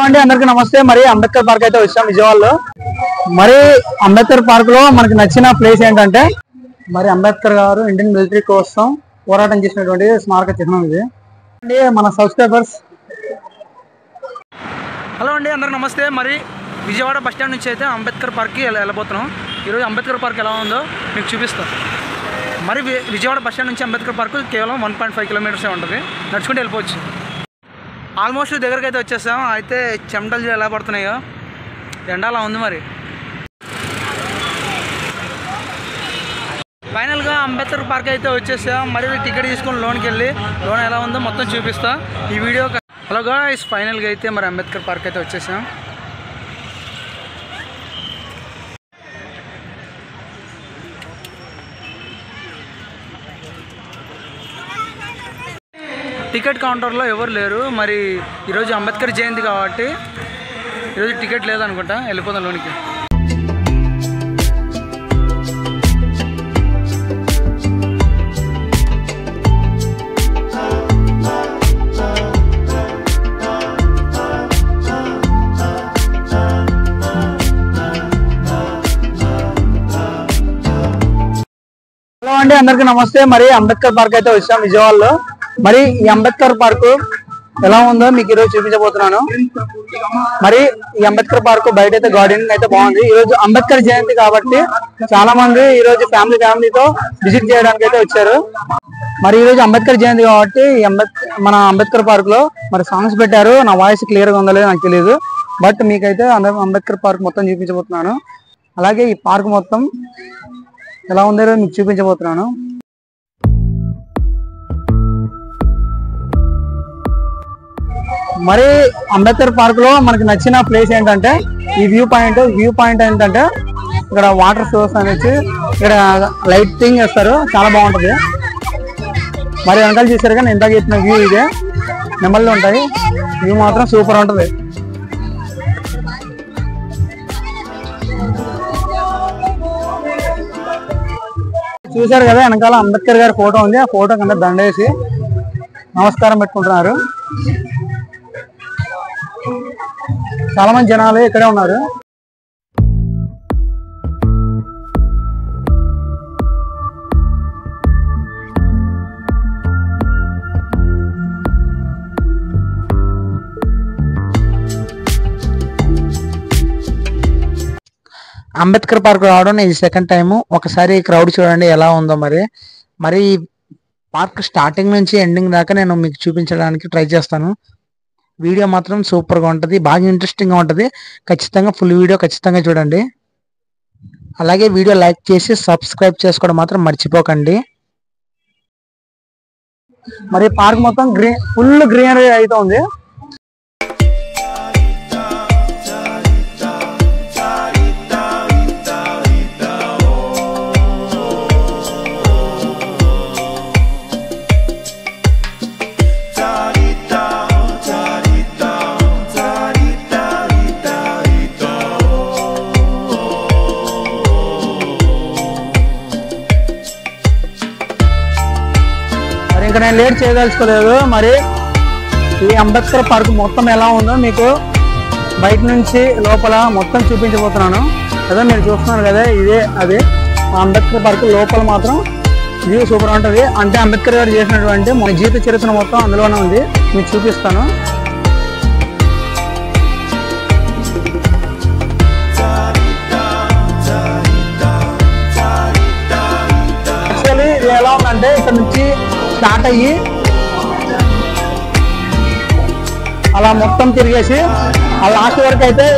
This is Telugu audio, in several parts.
అండి అందరికి నమస్తే. మరి అంబేద్కర్ పార్క్ అయితే వచ్చాం విజయవాడలో. మరి అంబేద్కర్ పార్క్ లో మనకి నచ్చిన ప్లేస్ ఏంటంటే మరి అంబేద్కర్ గారు ఇండియన్ మిలిటరీ కోసం పోరాటం చేసినటువంటి స్మారక చిహ్నం ఇది అండి. మన సబ్స్క్రైబర్స్ హలో అండి అందరికి నమస్తే. మరి విజయవాడ బస్ స్టాండ్ నుంచి అయితే అంబేద్కర్ పార్క్కి వెళ్ళబోతున్నాం. ఈరోజు అంబేద్కర్ పార్క్ ఎలా ఉందో మీకు చూపిస్తాం. మరి విజయవాడ బస్ స్టాండ్ నుంచి అంబేద్కర్ పార్క్ కేవలం 1.5 కిలోమీటర్సే ఉంటుంది, నడుచుకుంటూ వెళ్ళిపోవచ్చు. ఆల్మోస్ట్ దగ్గరికి అయితే వచ్చేసాం. అయితే చెమటలు ఎలా పడుతున్నాయో, ఎండ అలా ఉంది. మరి ఫైనల్గా అంబేద్కర్ పార్క్ అయితే వచ్చేసాం. మరి టికెట్ తీసుకొని లోన్కి వెళ్ళి లోన్ ఎలా ఉందో మొత్తం చూపిస్తా ఈ వీడియో. హలో గాయ్స్, ఫైనల్గా అయితే మరి అంబేద్కర్ పార్క్ అయితే వచ్చేసాం. టికెట్ కౌంటర్లో ఎవరు లేరు. మరి ఈరోజు అంబేద్కర్ జయంతి కాబట్టి ఈరోజు టికెట్ లేదనుకుంటా. వెళ్ళిపోతాం లోనికి. హలో అండి అందరికి నమస్తే. మరి అంబేద్కర్ పార్క్ అయితే వచ్చాం విజయవాడలో. మరి ఈ అంబేద్కర్ పార్క్ ఎలా ఉందో మీకు ఈరోజు చూపించబోతున్నాను. మరి ఈ అంబేద్కర్ పార్క్ బయట అయితే గార్డెనింగ్ అయితే బాగుంది. ఈ రోజు అంబేద్కర్ జయంతి కాబట్టి చాలా మంది ఈ రోజు ఫ్యామిలీతో విజిట్ చేయడానికి అయితే వచ్చారు. మరి ఈ రోజు అంబేద్కర్ జయంతి కాబట్టి మన అంబేద్కర్ పార్క్ లో మరి సాంగ్స్ పెట్టారు. నా వాయిస్ క్లియర్ గా ఉందో లేదో నాకు తెలియదు, బట్ మీకైతే అంబేద్కర్ పార్క్ మొత్తం చూపించబోతున్నాను. అలాగే ఈ పార్క్ మొత్తం ఎలా ఉందో మీకు చూపించబోతున్నాను. మరి అంబేద్కర్ పార్క్ లో మనకి నచ్చిన ప్లేస్ ఏంటంటే ఈ వ్యూ పాయింట్ ఏంటంటే ఇక్కడ వాటర్ సోర్స్ అనేసి ఇక్కడ లైటింగ్ వేస్తారు, చాలా బాగుంటది. మరి వెనకాల చూసారు కానీ ఇందాక చెప్పిన వ్యూ ఇదే, నెమళ్ళు ఉంటాయి. వ్యూ మాత్రం సూపర్ ఉంటది. చూసారు కదా వెనకాల అంబేద్కర్ గారి ఫోటో ఉంది. ఆ ఫోటో కింద దండేసి నమస్కారం పెట్టుకుంటున్నారు. చాలా మంది జనాలు ఇక్కడే ఉన్నారు. అంబేద్కర్ పార్క్ రావడం ఇది సెకండ్ టైము. ఒకసారి క్రౌడ్ చూడండి ఎలా ఉందో. మరి పార్క్ స్టార్టింగ్ నుంచి ఎండింగ్ దాకా నేను మీకు చూపించడానికి ట్రై చేస్తాను. వీడియో మాత్రం సూపర్గా ఉంటుంది, బాగా ఇంట్రెస్టింగ్గా ఉంటుంది. ఖచ్చితంగా ఫుల్ వీడియో ఖచ్చితంగా చూడండి. అలాగే వీడియో లైక్ చేసి సబ్స్క్రైబ్ చేసుకోవడం మాత్రం మర్చిపోకండి. మరి పార్క్ మొత్తం ఫుల్ గ్రీనరీ అయితే ఉంది. ఇంకా నేను లేట్ చేయదలుచుకోలేదు. మరి ఈ అంబేద్కర్ పార్క్ మొత్తం ఎలా ఉందో మీకు బయట నుంచి లోపల మొత్తం చూపించబోతున్నాను. అదే మీరు చూస్తున్నారు కదా, ఇదే అది అంబేద్కర్ పార్క్. లోపల మాత్రం వ్యూ సూపర్ ఉంటుంది. అంటే అంబేద్కర్ గారు చేసినటువంటి మన జీవిత చరిత్ర మొత్తం అందులోనే ఉంది, మీకు చూపిస్తాను. యాక్చువల్లీ ఇది ఎలా ఉందంటే ఇక్కడ నుంచి స్టార్ట్ అయ్యి అలా మొత్తం తిరిగేసి ఆ లాస్ట్ వరకు అయితే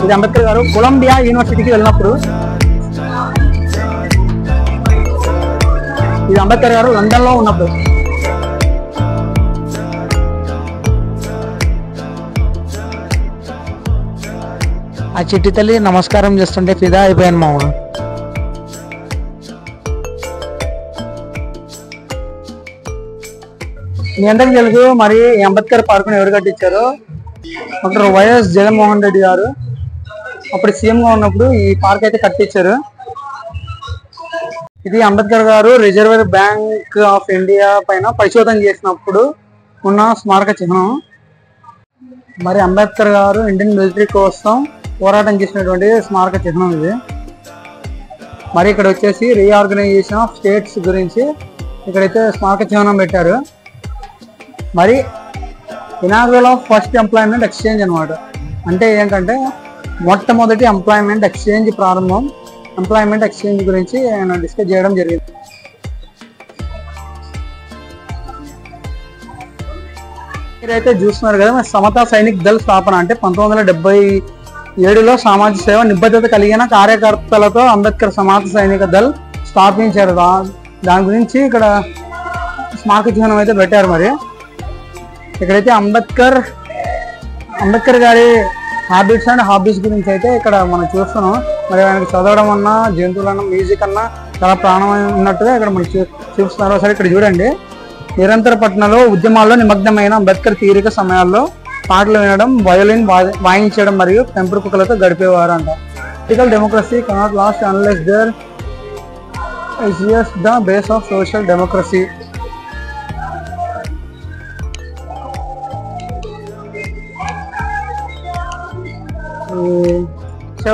ఇది అంబేద్కర్ గారు కొలంబియా యూనివర్సిటీకి వెళ్ళినప్పుడు, ఇది అంబేద్కర్ గారు లండన్ లో ఉన్నప్పుడు. ఆ చిట్టి తల్లి నమస్కారం చేస్తుంటే ఫిదా అయిపోయాను మామ. మీ అందరికి తెలుసు మరి అంబేద్కర్ పార్కుని ఎవరు కట్టించారో, డాక్టర్ వైఎస్ జగన్మోహన్ రెడ్డి గారు అప్పుడు సీఎంగా ఉన్నప్పుడు ఈ పార్క్ అయితే కట్టించారు. ఇది అంబేద్కర్ గారు రిజర్వ్ బ్యాంక్ ఆఫ్ ఇండియా పైన పరిశోధన చేసినప్పుడు ఉన్న స్మారక చిహ్నం. మరి అంబేద్కర్ గారు ఇండియన్ మిలిటరీ కోసం పోరాటం చేసినటువంటి స్మారక చిహ్నం ఇది. మరి ఇక్కడ వచ్చేసి రీఆర్గనైజేషన్ ఆఫ్ స్టేట్స్ గురించి ఇక్కడైతే స్మారక చిహ్నం పెట్టారు. మరి inaugural of first employment exchange అనమాట. అంటే ఏంటంటే మొట్టమొదటి ఎంప్లాయ్మెంట్ ఎక్స్చేంజ్ ప్రారంభం. ఎంప్లాయ్మెంట్ ఎక్స్చేంజ్ గురించి ఆయన డిస్కస్ చేయడం జరిగింది. మీరైతే చూస్తున్నారు కదా, సమతా సైనిక్ దళ్ స్థాపన అంటే 1977లో సామాజిక సేవ నిబద్ధత కలిగిన కార్యకర్తలతో అంబేద్కర్ సమతా సైనిక దళ్ స్థాపించారు. దాని గురించి ఇక్కడ స్మారక చిహ్నం అయితే పెట్టారు. మరి ఇక్కడైతే అంబేద్కర్ గారి హ్యాబిట్స్ అండ్ హాబీస్ గురించి అయితే ఇక్కడ మనం చూస్తున్నాం. మరి ఆయనకు చదవడం అన్నా, జంతువులన్నా, మ్యూజిక్ అన్నా చాలా ప్రాణం ఉన్నట్టుగా ఇక్కడ మనం చూస్తున్నారు. ఒకసారి ఇక్కడ చూడండి. నిరంతర పట్టణంలో ఉద్యమాల్లో నిమగ్నమైన అంబేద్కర్ తీరిక సమయాల్లో పాటలు వినడం, వయోలిన్ వాయించడం మరియు పెంపుడు కుక్కలతో గడిపేవారు అంట. Political democracy cannot last unless there is the base of social democracy.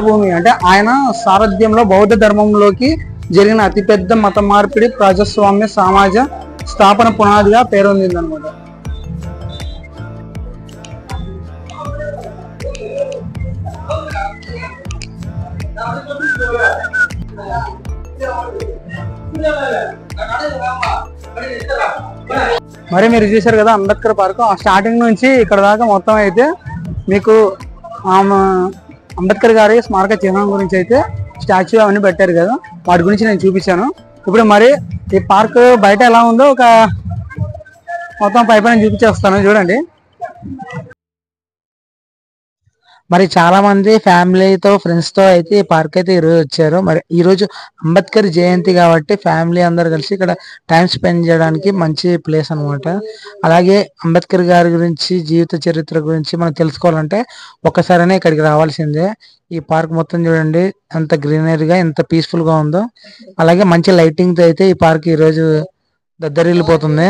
భూమి అంటే ఆయన సారథ్యంలో బౌద్ధ ధర్మంలోకి జరిగిన అతిపెద్ద మత మార్పిడి ప్రజాస్వామ్య సమాజ స్థాపన పునాదిగా పేరొందింది అనమాట. మరి మీరు చూశారు కదా అంబేద్కర్ పార్క్. ఆ స్టార్టింగ్ నుంచి ఇక్కడ దాకా మొత్తం అయితే మీకు అంబేద్కర్ గారి స్మారక చిహ్నం గురించి అయితే స్టాచ్యూ అవన్నీ పెట్టారు కదా, వాటి గురించి నేను చూపించాను. ఇప్పుడు మరి ఈ పార్క్ బయట ఎలా ఉందో ఒక మొత్తం పైపైన చూపించేస్తాను చూడండి. మరి చాలా మంది ఫ్యామిలీతో ఫ్రెండ్స్తో అయితే ఈ పార్క్ అయితే ఈరోజు వచ్చారు. మరి ఈరోజు అంబేద్కర్ జయంతి కాబట్టి ఫ్యామిలీ అందరు కలిసి ఇక్కడ టైం స్పెండ్ చేయడానికి మంచి ప్లేస్ అనమాట. అలాగే అంబేద్కర్ గారి గురించి, జీవిత చరిత్ర గురించి మనం తెలుసుకోవాలంటే ఒక్కసారైనా ఇక్కడికి రావాల్సిందే. ఈ పార్క్ మొత్తం చూడండి ఎంత గ్రీనరీగా, ఎంత పీస్ఫుల్గా ఉందో. అలాగే మంచి లైటింగ్తో అయితే ఈ పార్క్ ఈరోజు దద్దరిల్లిపోతుంది.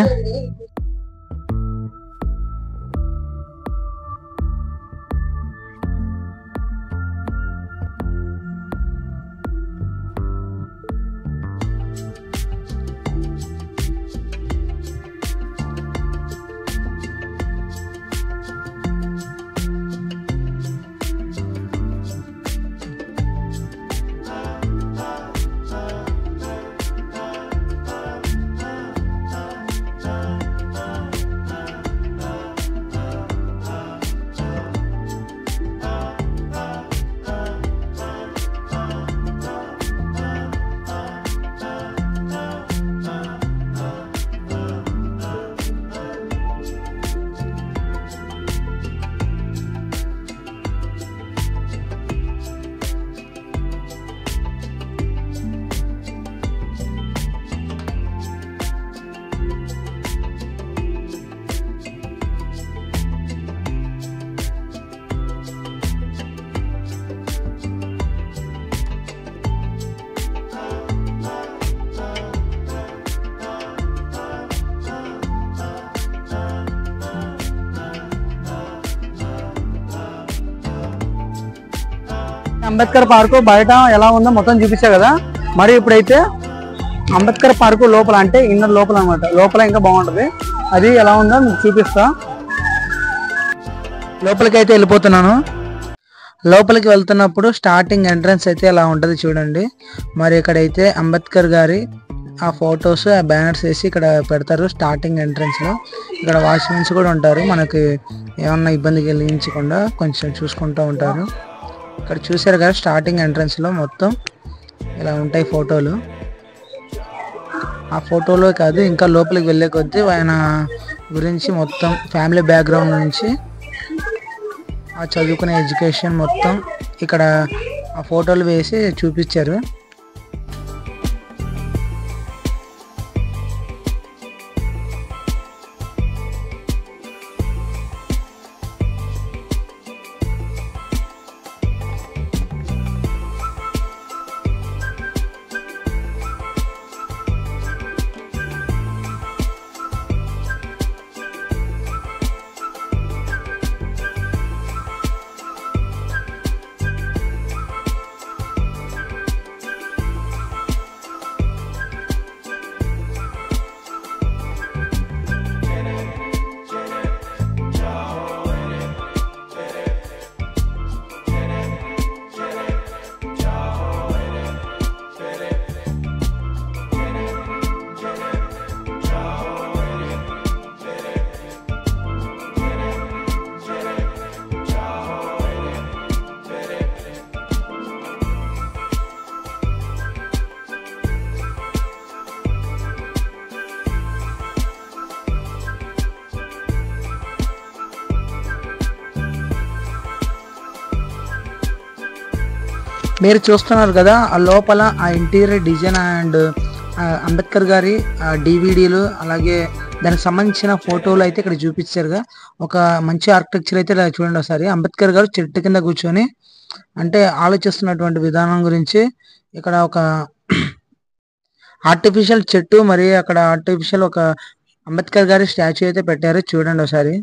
అంబేద్కర్ పార్కు బయట ఎలా ఉందో మొత్తం చూపించా కదా. మరి ఇప్పుడైతే అంబేద్కర్ పార్కు లోపల అంటే ఇన్నర్ లోపల అనమాట, లోపల ఇంకా బాగుంటుంది. అది ఎలా ఉందో మీకు చూపిస్తా. లోపలికి అయితే వెళ్ళిపోతున్నాను. లోపలికి వెళ్తున్నప్పుడు స్టార్టింగ్ ఎంట్రన్స్ అయితే ఎలా ఉంటుంది చూడండి. మరి ఇక్కడైతే అంబేద్కర్ గారి ఆ ఫొటోస్, ఆ బ్యానర్స్ వేసి ఇక్కడ పెడతారు స్టార్టింగ్ ఎంట్రన్స్లో. ఇక్కడ వాచ్మెన్స్ కూడా ఉంటారు, మనకి ఏమన్నా ఇబ్బంది కలిగించకుండా కొంచెం చూసుకుంటూ ఉంటారు. ఇక్కడ చూసారు కదా స్టార్టింగ్ ఎంట్రన్స్లో మొత్తం ఇలా ఉంటాయి ఫోటోలు. ఆ ఫోటోలో కాదు ఇంకా లోపలికి వెళ్ళే కొద్దీ ఆయన గురించి మొత్తం ఫ్యామిలీ బ్యాక్గ్రౌండ్ నుంచి ఆ చదువుకునే ఎడ్యుకేషన్ మొత్తం ఇక్కడ ఆ ఫోటోలు వేసి చూపించారు. మీరు చూస్తున్నారు కదా ఆ లోపల ఆ ఇంటీరియర్ డిజైన్ అండ్ అంబేద్కర్ గారి డివిడీలు అలాగే దానికి సంబంధించిన ఫోటోలు అయితే ఇక్కడ చూపించారుగా. ఒక మంచి ఆర్కిటెక్చర్ అయితే ఇలా చూడండి ఒకసారి. అంబేద్కర్ గారు చెట్టు కింద కూర్చొని అంటే ఆలోచిస్తున్నటువంటి విధానం గురించి ఇక్కడ ఒక ఆర్టిఫిషియల్ చెట్టు మరియు అక్కడ ఆర్టిఫిషియల్ ఒక అంబేద్కర్ గారి స్టాచ్యూ అయితే పెట్టారు. చూడండి ఒకసారి.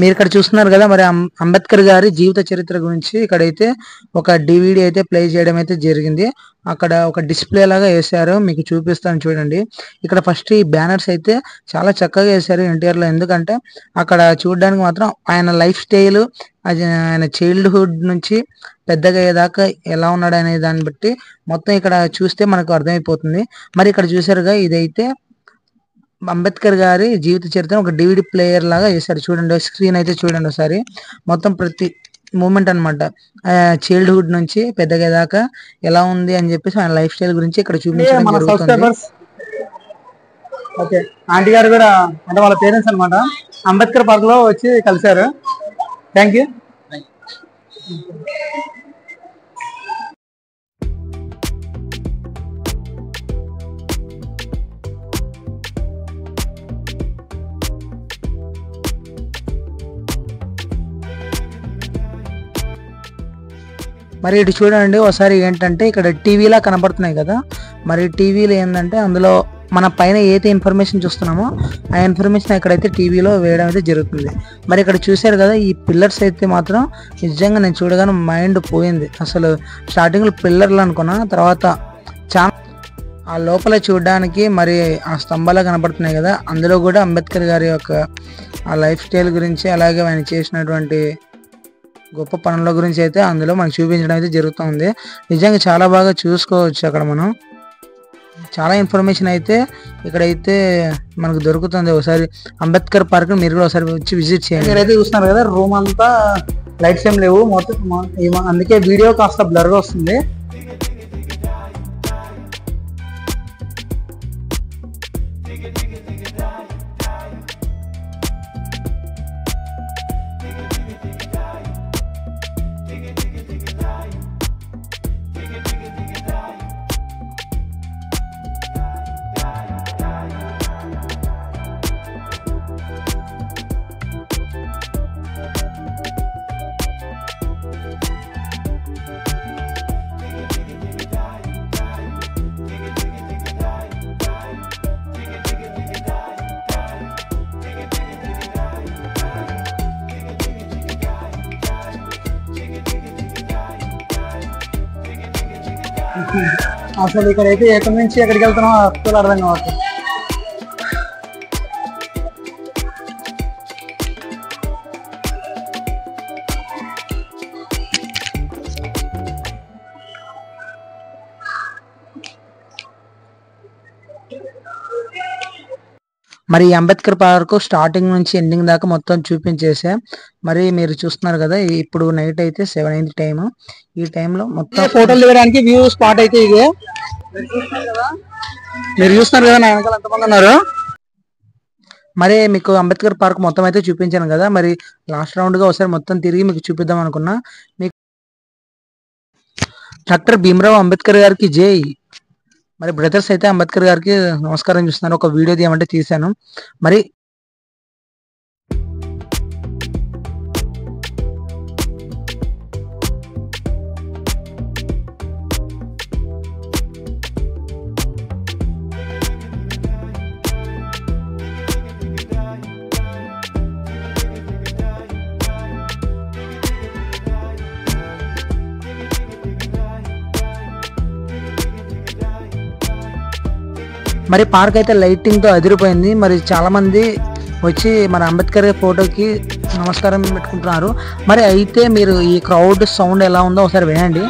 మీరు ఇక్కడ చూస్తున్నారు కదా మరి అంబేద్కర్ గారి జీవిత చరిత్ర గురించి ఇక్కడైతే ఒక డివిడి అయితే ప్లే చేయడం అయితే జరిగింది. అక్కడ ఒక డిస్ప్లే లాగా వేశారు, మీకు చూపిస్తాను చూడండి. ఇక్కడ ఫస్ట్ ఈ బ్యానర్స్ అయితే చాలా చక్కగా వేశారు ఎన్టీఆర్ లో. ఎందుకంటే అక్కడ చూడడానికి మాత్రం ఆయన లైఫ్ స్టైల్, ఆయన చైల్డ్హుడ్ నుంచి పెద్దగా అయ్యేదాకా ఎలా ఉన్నాడు అనే దాన్ని బట్టి మొత్తం ఇక్కడ చూస్తే మనకు అర్థమైపోతుంది. మరి ఇక్కడ చూసారుగా ఇదైతే అంబేద్కర్ గారి జీవిత చరిత్ర ఒక డివిడి ప్లేయర్ లాగా వేశారు. చూడండి స్క్రీన్ అయితే చూడండి ఒకసారి. మొత్తం ప్రతి మూమెంట్ అనమాట, చైల్డ్హుడ్ నుంచి పెద్దగా దాకా ఎలా ఉంది అని చెప్పేసి ఆయన లైఫ్ స్టైల్ గురించి ఇక్కడ చూపించడం జరుగుతుంది. ఓకే, ఆంటీ గారు కూడా అంటే వాళ్ళ పేరెంట్స్ అనమాట అంబేద్కర్ పార్క్ లో వచ్చి కలిశారు. Thank you. మరి ఇటు చూడండి ఒకసారి. ఏంటంటే ఇక్కడ టీవీలా కనబడుతున్నాయి కదా, మరి టీవీలో ఏంటంటే అందులో మన పైన ఏదైతే ఇన్ఫర్మేషన్ చూస్తున్నామో ఆ ఇన్ఫర్మేషన్ ఎక్కడైతే టీవీలో వేయడం అయితే జరుగుతుంది. మరి ఇక్కడ చూశారు కదా ఈ పిల్లర్స్ అయితే మాత్రం నిజంగా నేను చూడగానే మైండ్ పోయింది. అసలు స్టార్టింగ్లో పిల్లర్లు అనుకున్నా, తర్వాత చాలా ఆ లోపల చూడడానికి మరి ఆ స్తంభాలు కనపడుతున్నాయి కదా, అందులో కూడా అంబేద్కర్ గారి యొక్క ఆ లైఫ్ స్టైల్ గురించి అలాగే ఆయన చేసినటువంటి గొప్ప పనుల గురించి అయితే అందులో మనకు చూపించడం అయితే జరుగుతుంది. నిజంగా చాలా బాగా చూసుకోవచ్చు. అక్కడ మనం చాలా ఇన్ఫర్మేషన్ అయితే ఇక్కడైతే మనకు దొరుకుతుంది. ఒకసారి అంబేద్కర్ పార్క్ మీరు కూడా ఒకసారి వచ్చి విజిట్ చేయండి. మీరైతే చూస్తున్నారు కదా, రూమ్ అంతా లైట్స్ ఏం లేవు మొత్తం, అందుకే వీడియో కాస్త బ్లర్గా వస్తుంది. అసలు ఇక్కడైతే ఎక్కడి నుంచి ఎక్కడికి వెళ్తున్నాం అసలు అర్థం కావచ్చు. మరి అంబేద్కర్ పార్క్ స్టార్టింగ్ నుంచి ఎండింగ్ దాకా మొత్తం చూపించేసా. మరి మీరు చూస్తున్నారు కదా, ఇప్పుడు నైట్ అయితే 7 అయింది టైం. ఈ టైంలో మొత్తం ఫోటోలు దిగడానికి వ్యూ స్పాట్ అయితే ఇదే. మీరు చూస్తున్నారు కదా నా వెనకాల ఎంతమంది ఉన్నారు. మరి మీకు అంబేద్కర్ పార్క్ మొత్తం అయితే చూపించాను కదా, మరి లాస్ట్ రౌండ్గా ఒకసారి మొత్తం తిరిగి మీకు చూపిద్దాం అనుకున్నా. మీకు డాక్టర్ భీమ్రావ్ అంబేద్కర్ గారికి జై. మరి బ్రదర్స్ అయితే అంబేద్కర్ గారికి నమస్కారం చేస్తున్నారు. ఒక వీడియో తీయమంటే తీశాను. మరి మరి పార్క్ అయితే లైటింగ్ తో అదిరిపోయింది. మరి చాలా మంది వచ్చి మన అంబేద్కర్ ఫోటోకి నమస్కారం పెట్టుకుంటున్నారు. మరి అయితే మీరు ఈ క్రౌడ్ సౌండ్ ఎలా ఉందో ఒకసారి వినండి.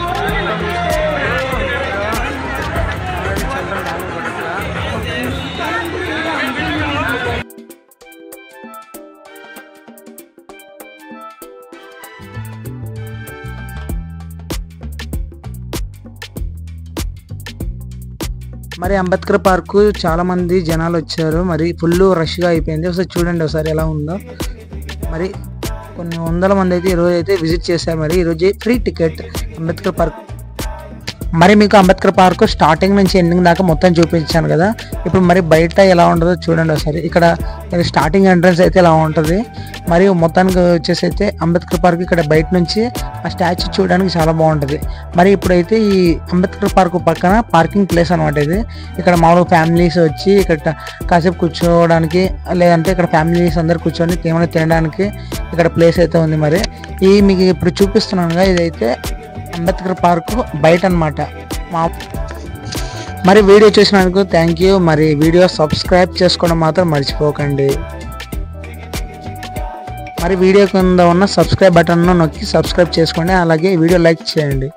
మరి అంబేద్కర్ పార్కు చాలా మంది జనాలు వచ్చారు. మరి ఫుల్ రష్గా అయిపోయింది. ఒకసారి చూడండి ఒకసారి ఎలా ఉందో. మరి కొన్ని వందల మంది అయితే ఈరోజు అయితే విజిట్ చేశారు. మరి ఈరోజు ఫ్రీ టికెట్ అంబేద్కర్ పార్క్. మరి మీకు అంబేద్కర్ పార్క్ స్టార్టింగ్ నుంచి ఎండింగ్ దాకా మొత్తం చూపించాను కదా. ఇప్పుడు మరి బయట ఎలా ఉంటుందో చూడండి ఒకసారి. ఇక్కడ స్టార్టింగ్ ఎంట్రన్స్ అయితే ఎలా ఉంటుంది. మరియు మొత్తానికి వచ్చేసి అయితే అంబేద్కర్ పార్క్ ఇక్కడ బయట నుంచి ఆ స్టాచ్యూ చూడడానికి చాలా బాగుంటుంది. మరి ఇప్పుడైతే ఈ అంబేద్కర్ పార్క్ పక్కన పార్కింగ్ ప్లేస్ అనమాట ఇది. ఇక్కడ మామూలుగా ఫ్యామిలీస్ వచ్చి ఇక్కడ కాసేపు కూర్చోవడానికి, లేదంటే ఇక్కడ ఫ్యామిలీస్ అందరు కూర్చొని ఏమైనా తినడానికి ఇక్కడ ప్లేస్ అయితే ఉంది. మరి ఈ మీకు ఇప్పుడు చూపిస్తున్నాను ఇదైతే అంబేద్కర్ పార్క్ బయట అనమాట. మరి వీడియో చూసినందుకు థ్యాంక్ యూ. మరి వీడియో సబ్స్క్రైబ్ చేసుకోవడం మాత్రం మర్చిపోకండి. మరి వీడియో కింద ఉన్న సబ్స్క్రైబ్ బటన్ను నొక్కి సబ్స్క్రైబ్ చేసుకోండి. అలాగే వీడియో లైక్ చేయండి.